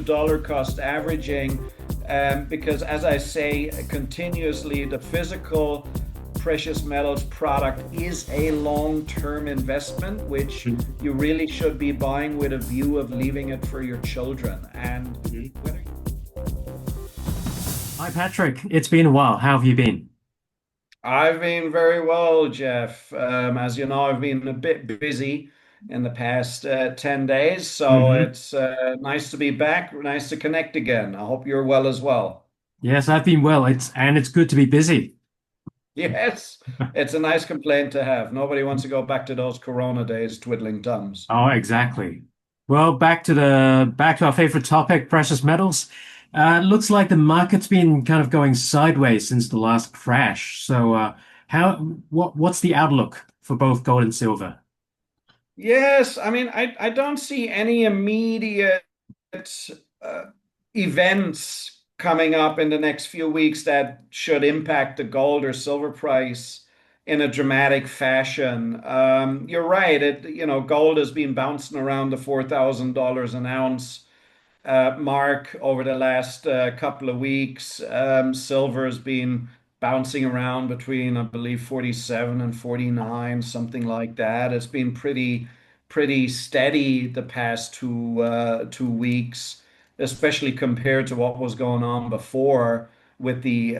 dollar cost averaging, because as I say continuously, the physical precious metals product is a long-term investment, which you really should be buying with a view of leaving it for your children. And Hi, Patrick. It's been a while. How have you been? I've been very well, Jeff. As you know, I've been a bit busy in the past 10 days, so hmm it's nice to be back, nice to connect again. I hope you're well as well. Yes, I've been well. It's good to be busy. Yes, it's a nice complaint to have. Nobody wants to go back to those Corona days twiddling thumbs. Oh, exactly. Well, back to our favorite topic, precious metals. Looks like the market's been kind of going sideways since the last crash. So, how what's the outlook for both gold and silver? Yes, I mean, I don't see any immediate uh, events coming up in the next few weeks that should impact the gold or silver price in a dramatic fashion. You're right. Gold has been bouncing around the $4,000 an ounce mark over the last couple of weeks. Silver has been bouncing around between, I believe, 47 and 49, something like that. It's been pretty steady the past 2 weeks, especially compared to what was going on before with the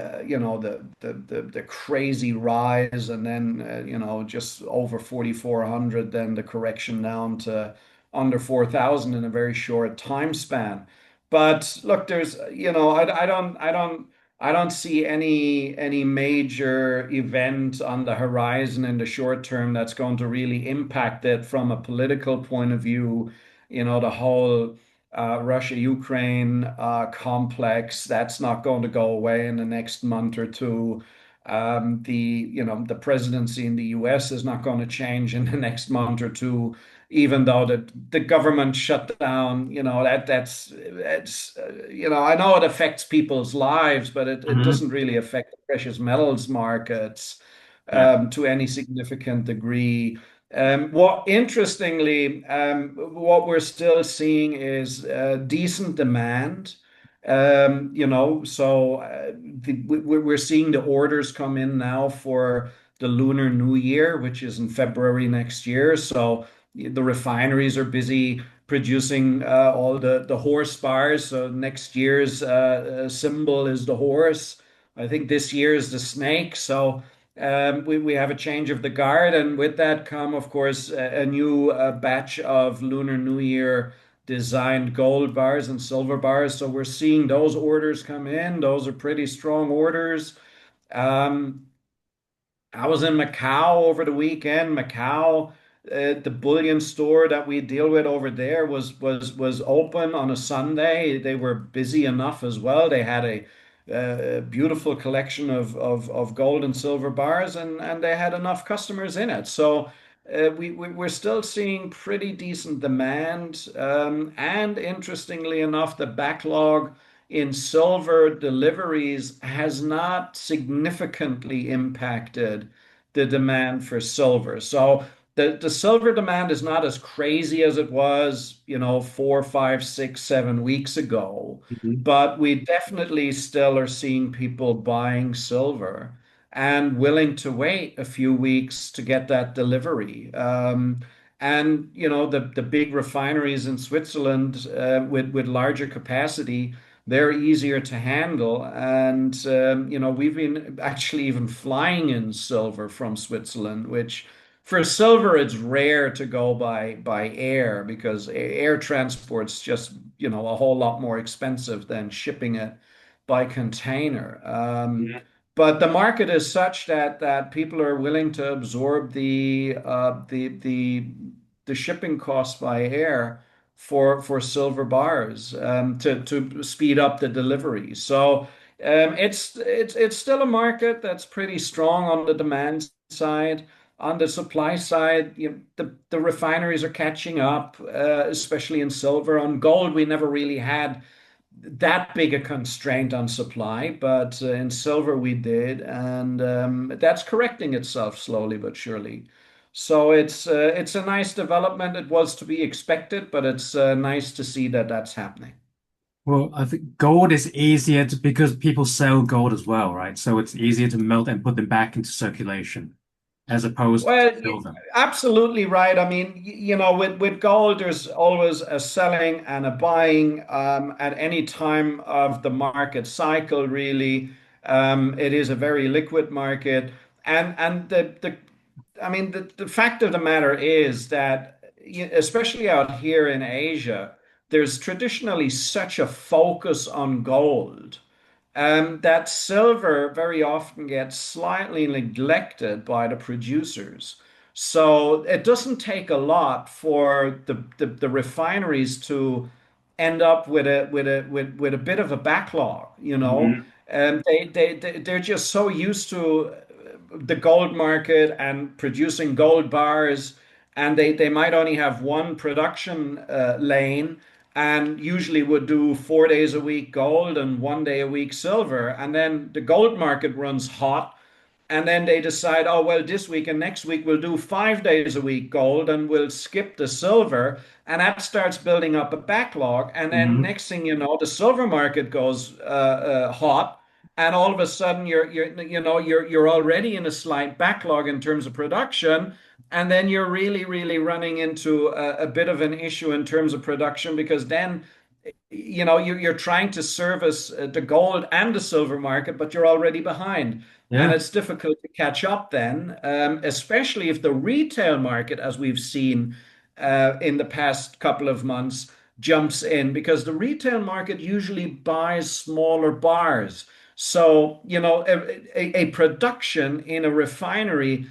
crazy rise, and then just over 4,400, then the correction down to under 4,000 in a very short time span. But look, there's, I don't see any major event on the horizon in the short term that's going to really impact it from a political point of view. The whole Russia-Ukraine complex, that's not going to go away in the next month or two. The presidency in the US is not going to change in the next month or two, even though the government shut down. That's it's I know it affects people's lives, but it hmm doesn't really affect the precious metals markets Yeah. to any significant degree. What interestingly, what we're still seeing is decent demand. We're seeing the orders come in now for the Lunar New Year, which is in February next year. So the refineries are busy producing all the horse bars. So next year's symbol is the horse. I think this year is the snake. So we have a change of the guard, and with that come, of course, a new batch of Lunar New Year designed gold bars and silver bars. So we're seeing those orders come in. Those are pretty strong orders. Um, I was in Macau over the weekend. Macau, the bullion store that we deal with over there was open on a Sunday. They were busy enough as well. They had a beautiful collection of gold and silver bars, and they had enough customers in it. So we're still seeing pretty decent demand. And interestingly enough, the backlog in silver deliveries has not significantly impacted the demand for silver. So the silver demand is not as crazy as it was, 4, 5, 6, 7 weeks ago, Mhm. but we definitely still are seeing people buying silver and willing to wait a few weeks to get that delivery. And the big refineries in Switzerland with larger capacity, they're easier to handle. And we've been actually even flying in silver from Switzerland, which for silver it's rare to go by air, because air transport's just a whole lot more expensive than shipping it by container. Yeah. But the market is such that people are willing to absorb the shipping costs by air for silver bars, to speed up the delivery. So it's still a market that's pretty strong on the demand side. On the supply side, the refineries are catching up, especially in silver. On gold, we never really had that big a constraint on supply, but in silver we did, and that's correcting itself slowly but surely. So it's a nice development. It was to be expected, but it's nice to see that that's happening. Well, I think gold is easier because people sell gold as well, right? So it's easier to melt and put them back into circulation as opposed to Well, silver. absolutely right. I mean, with gold, there's always a selling and a buying at any time of the market cycle, really. It is a very liquid market. And I mean, the fact of the matter is that, especially out here in Asia, there's traditionally such a focus on gold. That silver very often gets slightly neglected by the producers. So it doesn't take a lot for the refineries to end up with a bit of a backlog, you know. Mhm. They're just so used to the gold market and producing gold bars, and they might only have one production lane, and usually would do 4 days a week gold and 1 day a week silver. And then the gold market runs hot, and then they decide, oh, well, this week and next week we'll do 5 days a week gold and we'll skip the silver. And that starts building up a backlog. And then Mhm. next thing you know, the silver market goes hot. And all of a sudden you're already in a slight backlog in terms of production. And then you're really running into a bit of an issue in terms of production, because then you're trying to service the gold and the silver market, but you're already behind. And Yeah. it's difficult to catch up then, especially if the retail market, as we've seen in the past couple of months, jumps in, because the retail market usually buys smaller bars. So, a production in a refinery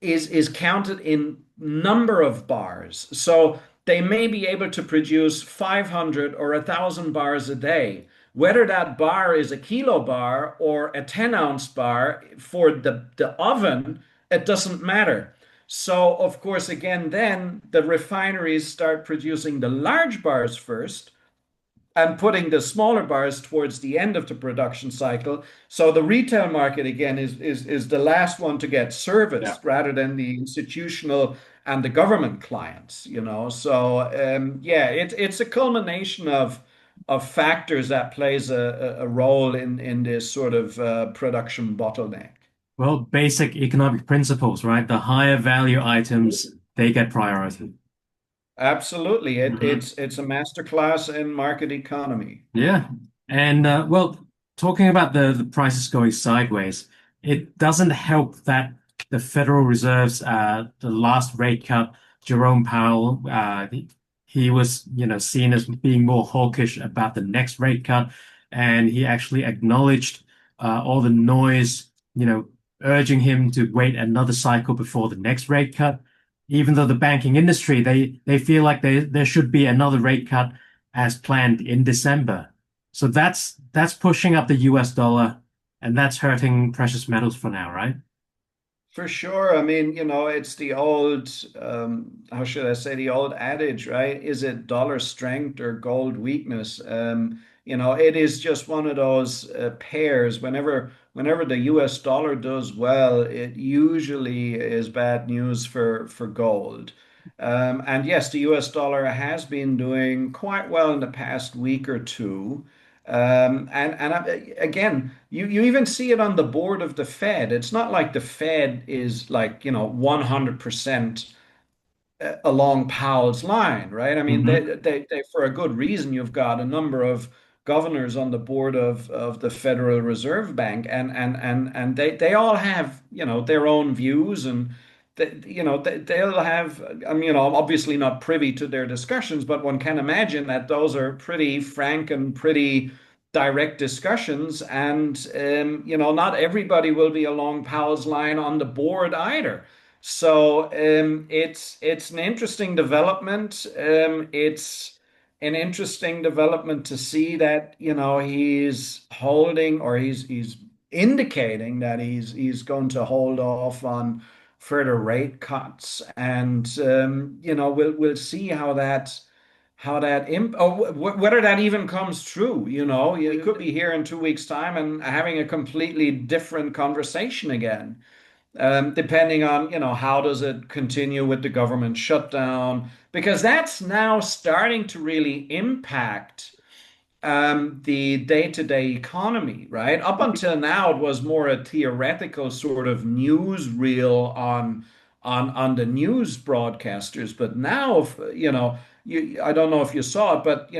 is counted in number of bars. So they may be able to produce 500 or 1,000 bars a day. Whether that bar is a kilo bar or a 10-ounce bar for the oven, it doesn't matter. So, of course, again, then the refineries start producing the large bars first and putting the smaller bars towards the end of the production cycle. So the retail market again is the last one to get Yeah. serviced, rather than the institutional and the government clients, you know. So yeah, it's a culmination of factors that plays a role in this sort of production bottleneck. Well, basic economic principles, right? The higher value items, they get priority. Absolutely. Mhm. It's a masterclass in market economy. Yeah. And well, talking about the prices going sideways, it doesn't help that the Federal Reserve's the last rate cut, Jerome Powell, he was, seen as being more hawkish about the next rate cut, and he actually acknowledged all the noise, urging him to wait another cycle before the next rate cut. Even though the banking industry, they feel like there should be another rate cut as planned in December. So that's pushing up the US dollar and that's hurting precious metals for now, right? For sure. I mean, it's the old, how should I say, the old adage, right? Is it dollar strength or gold weakness? It is just one of those pairs. Whenever the US dollar does well, it usually is bad news for gold. And yes, the US dollar has been doing quite well in the past week or two. Again, you even see it on the board of the Fed. It's not like the Fed is like, 100% along Powell's line, right? I mean, Hmm. they for a good reason, you've got a number of governors on the board of the Federal Reserve Bank, and they all have, their own views, and they'll have, I mean, obviously not privy to their discussions, but one can imagine that those are pretty frank and pretty direct discussions, and not everybody will be along Powell's line on the board either. So it's an interesting development. It's an interesting development to see that, he's holding, or he's indicating that he's going to hold off on further rate cuts. And we'll see whether that even comes true. We could be here in 2 weeks' time and having a completely different conversation again, depending on, how does it continue with the government shutdown, because that's now starting to really impact the day-to-day economy, right? Up until now, it was more a theoretical sort of newsreel on the news broadcasters. But now, I don't know if you saw it, but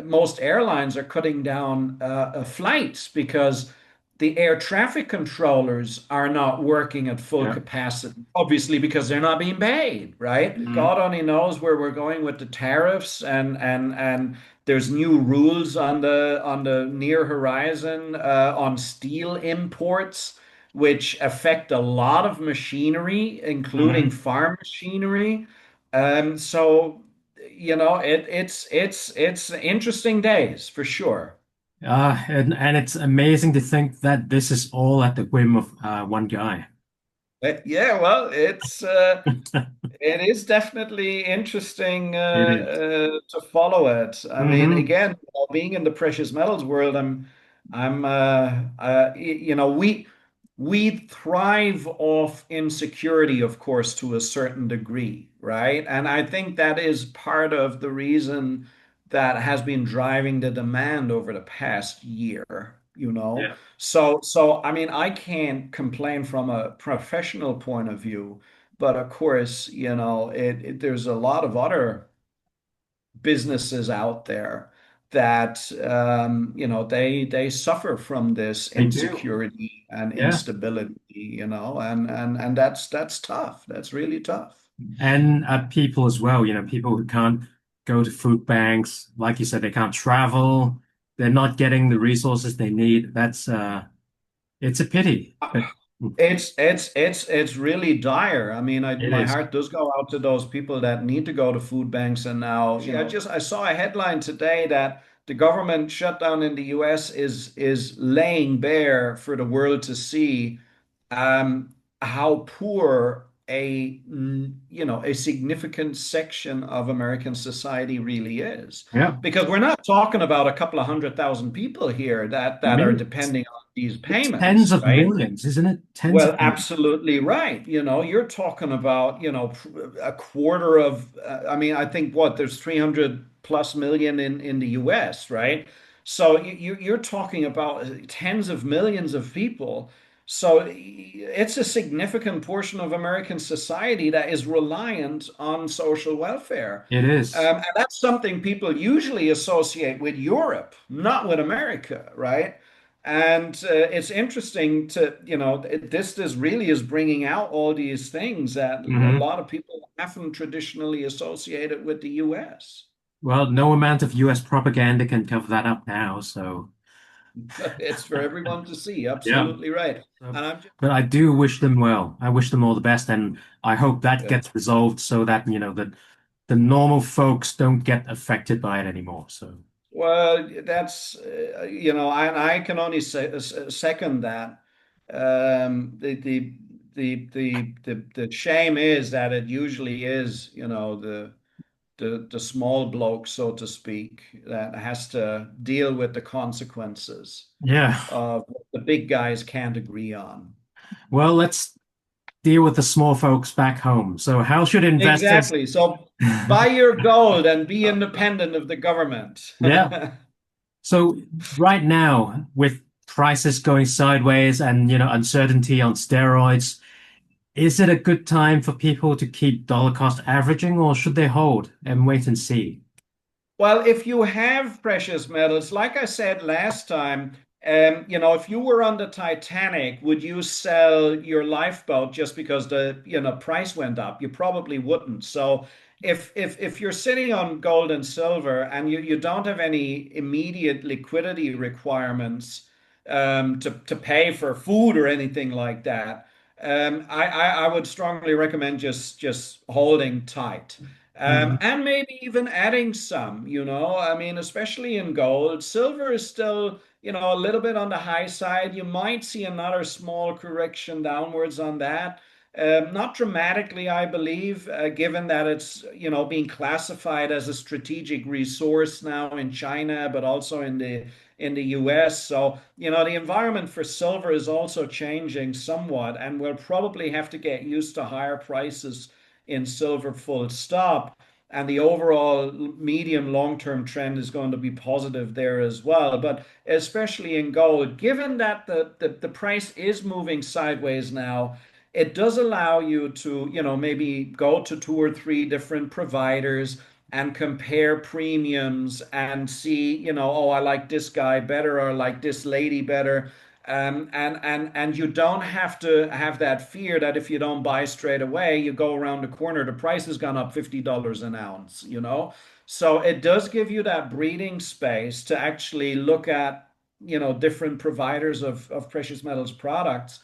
most airlines are cutting down flights because the air traffic controllers are not working at full Yeah. capacity, obviously because they're not being paid, right? Mhm. God only knows where we're going with the tariffs and there's new rules on the near horizon on steel imports, which affect a lot of machinery, including Mhm. farm machinery. So it's interesting days for sure. And it's amazing to think that this is all at the whim of one guy. Yeah, well, it is definitely interesting It is. to follow it. I mean, Hmm. again, being in the precious metals world, I'm, we thrive off insecurity, of course, to a certain degree, right? And I think that is part of the reason that has been driving the demand over the past year, Yeah. So I mean, I can't complain from a professional point of view, but of course, there's a lot of other businesses out there that they suffer from this They do. insecurity and Yeah. instability, and that's tough. That's really tough. And people as well, people who can't go to food banks, like you said, they can't travel, they're not getting the resources they need. It's a pity, but It's really dire. I mean, it my is. heart does go out to those people that need to go to food banks. And now, I saw a headline today that the government shutdown in the U.S. is laying bare for the world to see how poor a significant section of American society really is. Yeah. Because we're not talking about a couple of 100,000 people here that are Millions. depending on these It's tens payments, of right? millions, isn't it? Tens of Well, millions. absolutely right. You're talking about, a quarter of, I mean, I think there's 300 plus million in the US, right? So you're talking about tens of millions of people. So it's a significant portion of American society that is reliant on social welfare. It is. And that's something people usually associate with Europe, not with America, right? And it's interesting this really is bringing out all these things that a Hmm. lot of people haven't traditionally associated with the US. Well, no amount of US propaganda can cover that up now, so It's for everyone to see. yeah. Absolutely right. So, And I'm just but I do wish them well. I wish them all the best, and I hope that good. gets resolved so that, that the normal folks don't get affected by it anymore. So, Well, that's I can only say second that. The shame is that it usually is, the small bloke, so to speak, that has to deal with the consequences yeah. of what the big guys can't agree on. Well, let's deal with the small folks back home. So, how should investors? Exactly. So buy your gold and be independent of the government. Yeah. So, right now, with prices going sideways and, uncertainty on steroids, is it a good time for people to keep dollar cost averaging, or should they hold and wait and see? Well, if you have precious metals, like I said last time, if you were on the Titanic, would you sell your lifeboat just because the price went up? You probably wouldn't. So if you're sitting on gold and silver and you don't have any immediate liquidity requirements to pay for food or anything like that, I would strongly recommend just holding tight. Mhm. And maybe even adding some, I mean, especially in gold. Silver is still, a little bit on the high side. You might see another small correction downwards on that. Not dramatically, I believe, given that it's, being classified as a strategic resource now in China, but also in the US. So, the environment for silver is also changing somewhat, and we'll probably have to get used to higher prices in silver full stop. and the overall medium long-term trend is going to be positive there as well. But especially in gold, given that the price is moving sideways now, it does allow you to, maybe go to two or three different providers and compare premiums and see, oh, I like this guy better or I like this lady better. And you don't have to have that fear that if you don't buy straight away, you go around the corner, the price has gone up $50 an ounce. So it does give you that breathing space to actually look at, different providers of precious metals products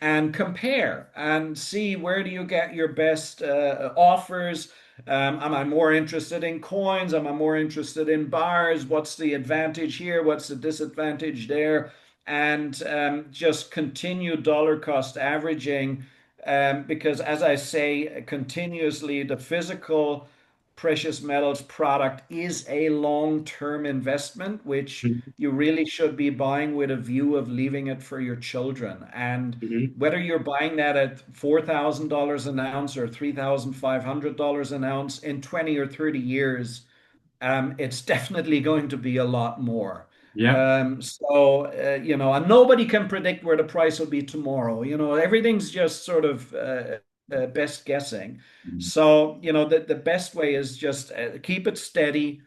and compare and see where do you get your best offers. Am I more interested in coins? Am I more interested in bars? What's the advantage here? What's the disadvantage there? And just continue dollar cost averaging, because as I say continuously, the physical precious metals product is a long-term investment, which you really should be buying with a view of leaving it for your children. And Mhm. whether you're buying that at $4,000 an ounce or $3,500 an ounce in 20 or 30 years, it's definitely going to be a lot more. Yeah. And nobody can predict where the price will be tomorrow. Everything's just sort of best guessing. So, the best way is just keep it steady,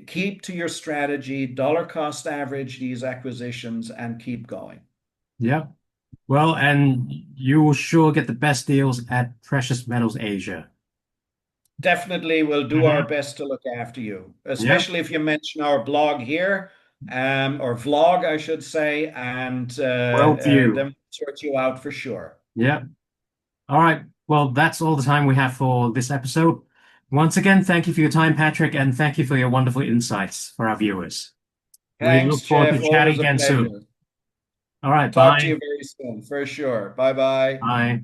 keep to your strategy, dollar cost average these acquisitions, and keep going. Yeah. Well, and you will sure get the best deals at Precious Metals Asia. Definitely will do our Mhm. best to look after you, Yep. especially if you mention our blog here, or vlog, I should say, and then Worldview. we'll sort you out for sure. Yep. All right. Well, that's all the time we have for this episode. Once again, thank you for your time, Patrick, and thank you for your wonderful insights for our viewers. We Thanks, look forward to Jeff. chatting Always a again soon. pleasure. All right. Talk to Bye. you very soon, for sure. Bye bye. Bye.